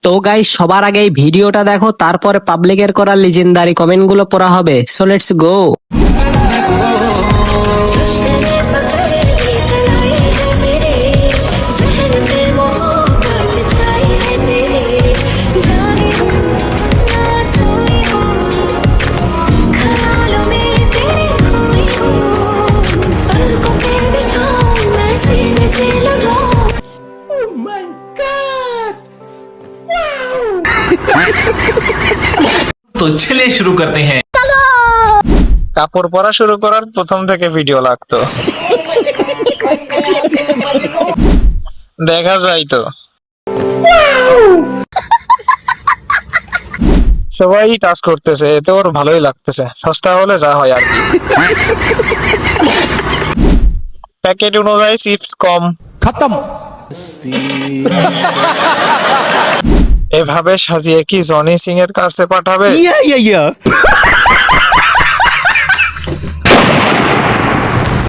তো গাইস সবার আগে এই ভিডিওটা দেখো, তারপরে পাবলিকের করা লিজেন্ডারি কমেন্টগুলো পড়া হবে। So let's go. तो चलिए शुरू करते हैं। কাপড় পরা শুরু করার প্রথম থেকে ভিডিও লাগতো, দেখা যায় তো সবাই টাচ করতেছে, এতে ওর ভালোই লাগতেছে। সস্তা হলে যা হয় আর কি। প্যাকেট অনুযায়ী চিপস কম, খতম। এভাবে সাজিয়ে কি জনি সিং এর কাছে পাঠাবে?